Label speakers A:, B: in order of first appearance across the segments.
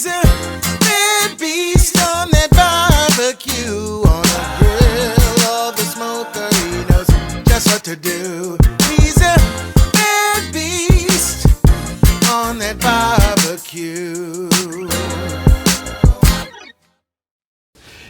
A: He's a bad beast on that barbecue, on the grill or the smoker. He knows just what to do. He's a bad beast on that barbecue.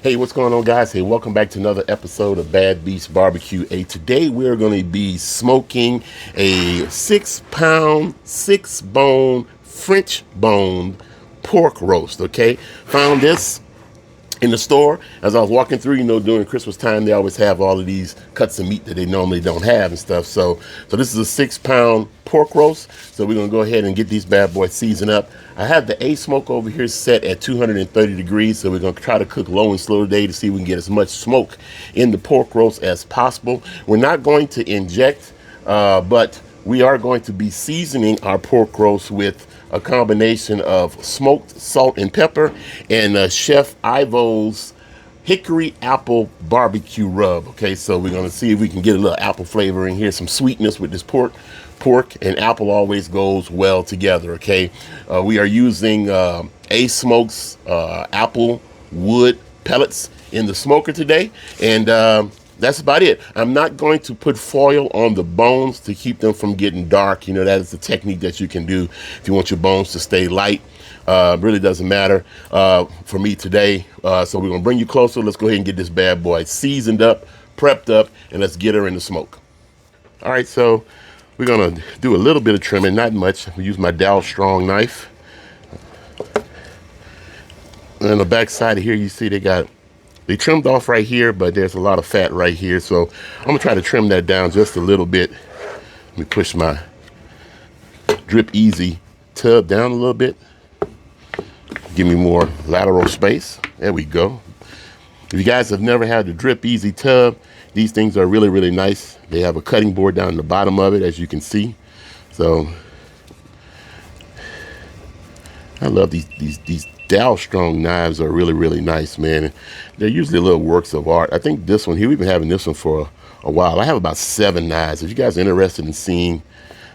B: Hey, what's going on, guys? Hey, welcome back to another episode of Bad Beast Barbecue. Hey, today we're going to be smoking a 6-pound, 6-bone, French boned pork roast, okay? Found this in the store as I was walking through. You know, during Christmas time, they always have all of these cuts of meat that they normally don't have and stuff. So this is a 6-pound pork roast. So we're going to go ahead and get these bad boys seasoned up. I have the ASMOKE over here set at 230 degrees. So we're going to try to cook low and slow today to see if we can get as much smoke in the pork roast as possible. We're not going to inject, but we are going to be seasoning our pork roast with a combination of smoked salt and pepper and Chef Ivo's Hickory apple barbecue rub. Okay, so we're going to see if we can get a little apple flavor in here, some sweetness with this pork. Pork and apple always goes well together. Okay, we are using ASMOKE's apple wood pellets in the smoker today, and that's about it. I'm not going to put foil on the bones to keep them from getting dark. You know, that is the technique that you can do if you want your bones to stay light. Really doesn't matter for me today. So we're gonna bring you closer. Let's go ahead and get this bad boy seasoned up, prepped up, and let's get her in the smoke. All right, so we're gonna do a little bit of trimming, not much. We use my Dow Strong knife. And on the back side of here, you see they trimmed off right here, but there's a lot of fat right here. So I'm gonna try to trim that down just a little bit. Let me push my Drip Easy tub down a little bit. Give me more lateral space. There we go. If you guys have never had the Drip Easy tub, these things are really, really nice. They have a cutting board down the bottom of it, as you can see. So I love these Dow Strong knives are really, really nice, man. They're usually little works of art. I think this one here, we've been having this one for a while. I have about 7 knives. If you guys are interested in seeing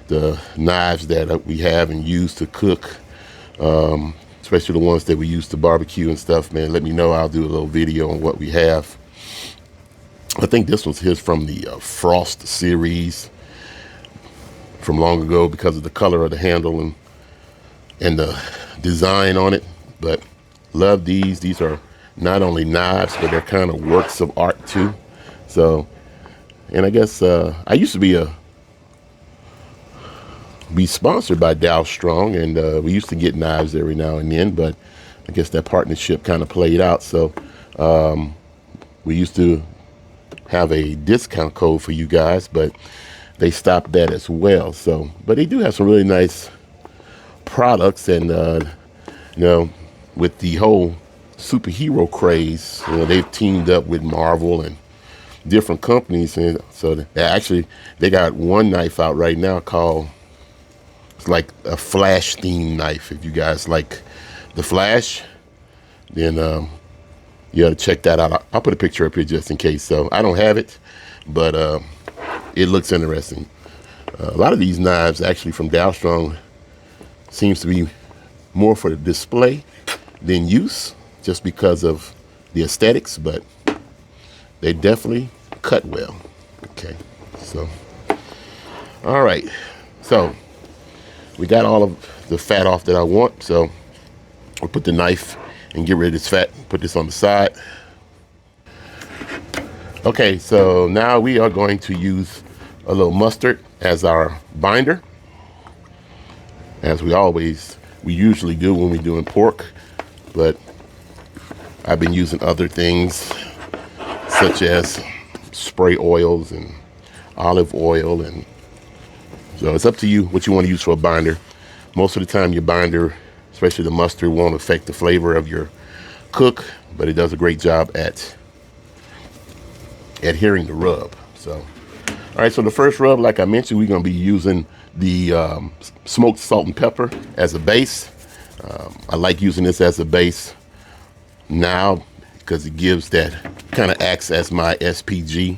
B: the knives that we have and use to cook, especially the ones that we use to barbecue and stuff, man, let me know. I'll do a little video on what we have. I think this one's his from the Frost series from long ago because of the color of the handle and the design on it. But love these. These are not only knives, but they're kind of works of art too. So, and I guess I used to be sponsored by Dow Strong, and we used to get knives every now and then, but I guess that partnership kind of played out. So we used to have a discount code for you guys, but they stopped that as well. So, but they do have some really nice products, and you know, with the whole superhero craze, you know, they've teamed up with Marvel and different companies, and so they got one knife out right now called, it's like a Flash themed knife. If you guys like the Flash, then you ought to check that out. I'll put a picture up here just in case. So I don't have it, but it looks interesting. A lot of these knives actually from Dow Strong seems to be more for the display than use, just because of the aesthetics, but they definitely cut well. Okay, so all right, so we got all of the fat off that I want, so I'll put the knife and get rid of this fat, put this on the side. Okay, so now we are going to use a little mustard as our binder, as we usually do when we're doing pork, but I've been using other things such as spray oils and olive oil, and so it's up to you what you want to use for a binder. Most of the time your binder, especially the mustard, won't affect the flavor of your cook, but it does a great job at adhering the rub. So, all right, so the first rub, like I mentioned, we're going to be using the smoked salt and pepper as a base. I like using this as a base now because it gives that, kind of acts as my SPG.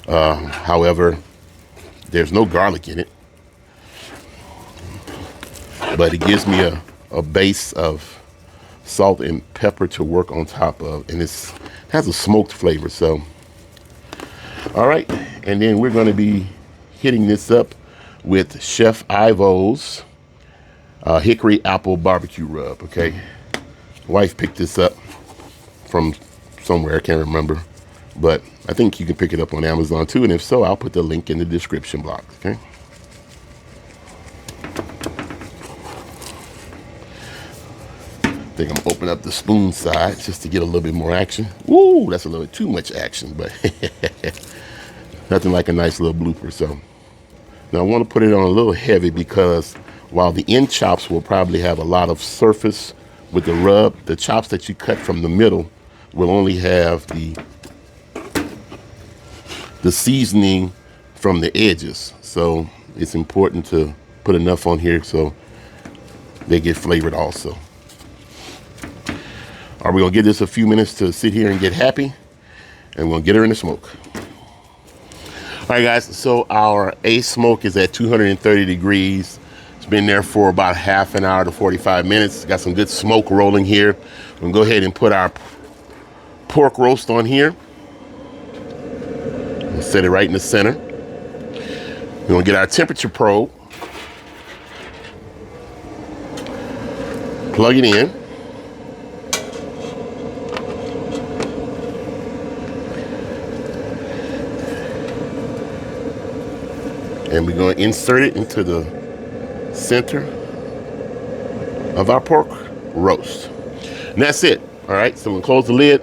B: However, there's no garlic in it, but it gives me a base of salt and pepper to work on top of, and it has a smoked flavor. So, all right, and then we're going to be hitting this up with Chef Ivo's Hickory Apple Barbecue Rub. Okay, wife picked this up from somewhere, I can't remember, but I think you can pick it up on Amazon too, and if so, I'll put the link in the description box. Okay. I think I'm gonna open up the spoon side just to get a little bit more action. Woo, that's a little bit too much action, but nothing like a nice little blooper. So now I want to put it on a little heavy because while the end chops will probably have a lot of surface with the rub, the chops that you cut from the middle will only have the seasoning from the edges. So it's important to put enough on here so they get flavored also. Are we gonna give this a few minutes to sit here and get happy, and we're gonna get her in the smoke. All right, guys, so our ASMOKE is at 230 degrees. It's been there for about half an hour to 45 minutes. Got some good smoke rolling here. We're gonna go ahead and put our pork roast on here. We'll set it right in the center. We're gonna get our temperature probe. Plug it in. And we're going to insert it into the center of our pork roast. And that's it. All right, so we'll close the lid.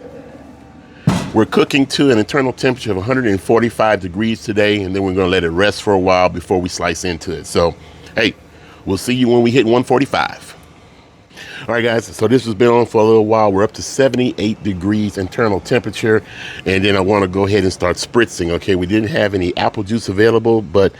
B: We're cooking to an internal temperature of 145 degrees today, and then we're going to let it rest for a while before we slice into it. So, hey, we'll see you when we hit 145. All right, guys, so this has been on for a little while. We're up to 78 degrees internal temperature, and then I want to go ahead and start spritzing. Okay, we didn't have any apple juice available, but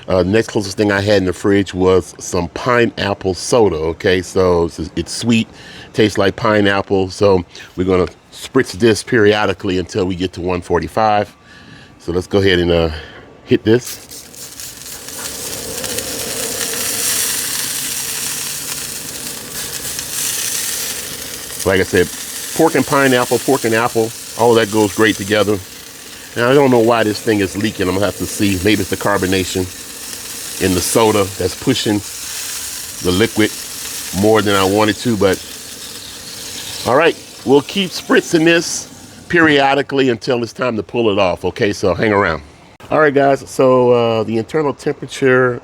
B: the next closest thing I had in the fridge was some pineapple soda. Okay, so it's sweet, tastes like pineapple. So we're going to spritz this periodically until we get to 145. So let's go ahead and hit this. Like I said, pork and pineapple, pork and apple, all of that goes great together. And I don't know why this thing is leaking. I'm gonna have to see. Maybe it's the carbonation in the soda that's pushing the liquid more than I wanted to, but all right, we'll keep spritzing this periodically until it's time to pull it off. Okay, so hang around. All right, guys, so the internal temperature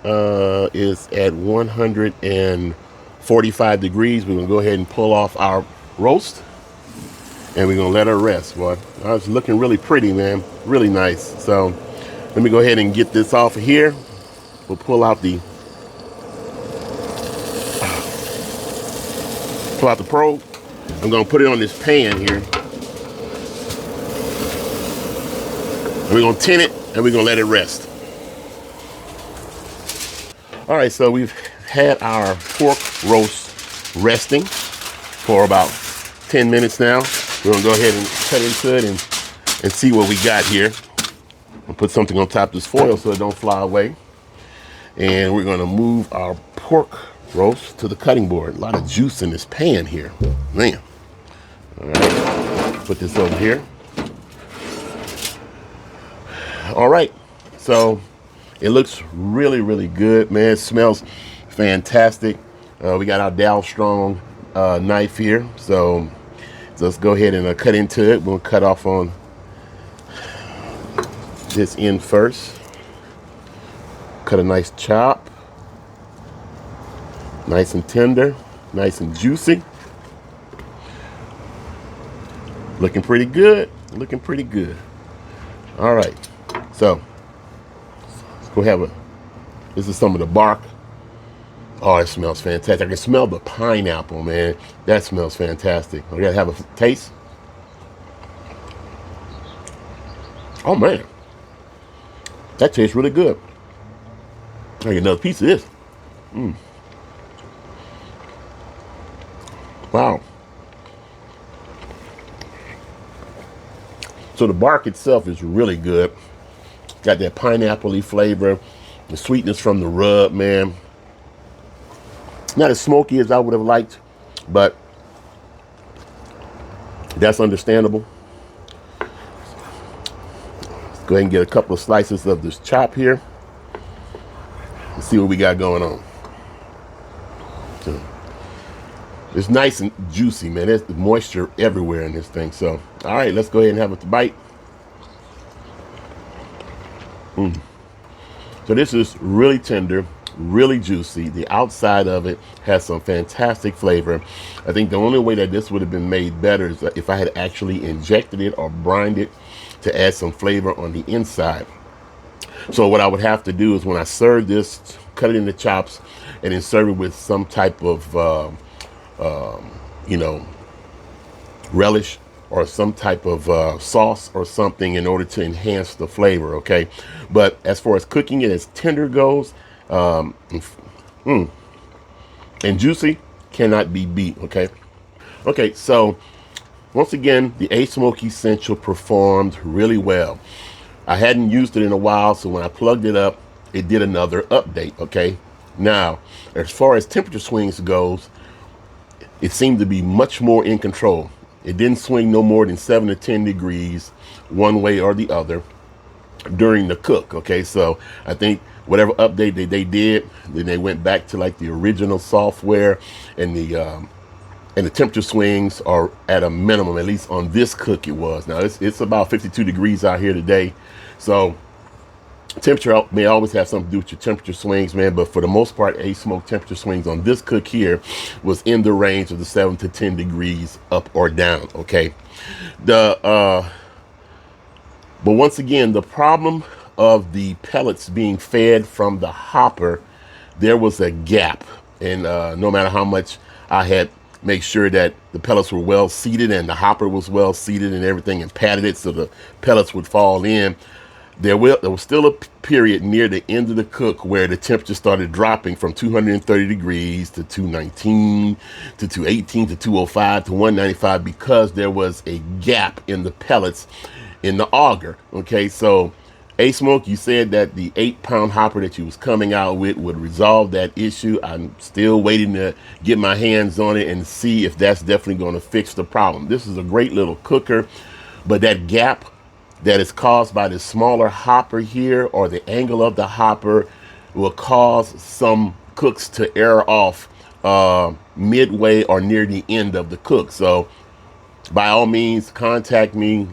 B: is at 145 degrees. We're gonna go ahead and pull off our roast, and we're gonna let her rest. Boy, it's looking really pretty, man, really nice. So let me go ahead and get this off of here. We'll pull out the probe. I'm gonna put it on this pan here. We're gonna tin it, and we're gonna let it rest. All right, so we've had our pork roast resting for about 10 minutes now. We're gonna go ahead and cut into it and see what we got here. I'll put something on top of this foil so it don't fly away. And we're gonna move our pork roast to the cutting board. A lot of juice in this pan here, man. All right, put this over here. All right, so it looks really, really good, man. It smells fantastic. We got our Dow Strong knife here, so let's go ahead and cut into it. We'll cut off on this end first. Cut a nice chop, nice and tender, nice and juicy. Looking pretty good. Looking pretty good. All right, so let's go have a. This is some of the bark. Oh, it smells fantastic. I can smell the pineapple, man. That smells fantastic. I gotta have a taste. Oh man, that tastes really good. I get another piece of this. Wow. So the bark itself is really good. Got that pineapple-y flavor, the sweetness from the rub, man. Not as smoky as I would have liked, but That's understandable. Let's go ahead and get a couple of slices of this chop here and see what we got going on. So, it's nice and juicy, man. There's moisture everywhere in this thing. So, all right, let's go ahead and have a bite. So this is really tender, really juicy. The outside of it has some fantastic flavor. I think the only way that this would have been made better is if I had actually injected it or brined it to add some flavor on the inside. So what I would have to do is when I serve this, cut it into chops and then serve it with some type of, relish or some type of sauce or something in order to enhance the flavor, okay? But as far as cooking it as tender goes, and juicy, cannot be beat, okay? Okay, so once again, the ASMOKE Essential performed really well. I hadn't used it in a while, so when I plugged it up, it did another update, okay? Now, as far as temperature swings goes, it seemed to be much more in control. It didn't swing no more than 7 to 10 degrees one way or the other during the cook, okay? So I think whatever update they did, then they went back to like the original software, and the temperature swings are at a minimum, at least on this cook it was. Now it's about 52 degrees out here today, so temperature may always have something to do with your temperature swings, man, but for the most part, ASMOKE temperature swings on this cook here was in the range of the 7 to 10 degrees up or down, okay? But once again, the problem of the pellets being fed from the hopper, there was a gap, and no matter how much I had made sure that the pellets were well seated and the hopper was well seated and everything and patted it so the pellets would fall in, there was still a period near the end of the cook where the temperature started dropping from 230 degrees to 219 to 218 to 205 to 195 because there was a gap in the pellets in the auger. Okay, so ASMOKE, you said that the 8-pound hopper that you was coming out with would resolve that issue. I'm still waiting to get my hands on it and see if that's definitely going to fix the problem. This is a great little cooker, but that gap that is caused by the smaller hopper here or the angle of the hopper will cause some cooks to err off midway or near the end of the cook. So by all means, contact me,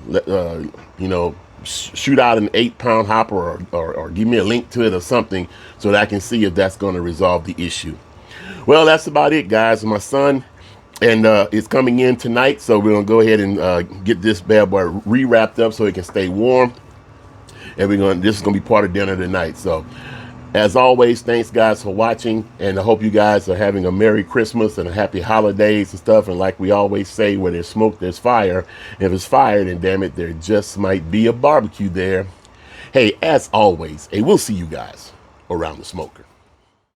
B: shoot out an 8-pound hopper or give me a link to it or something so that I can see if that's going to resolve the issue. Well, that's about it, guys. My son and it's coming in tonight, so we're gonna go ahead and get this bad boy re-wrapped up so it can stay warm, and this is gonna be part of dinner tonight. So as always, thanks guys for watching, and I hope you guys are having a Merry Christmas and a Happy Holidays and stuff. And like we always say, where there's smoke there's fire. If it's fire, then damn it, there just might be a barbecue there. Hey, as always, we'll see you guys around the smoker.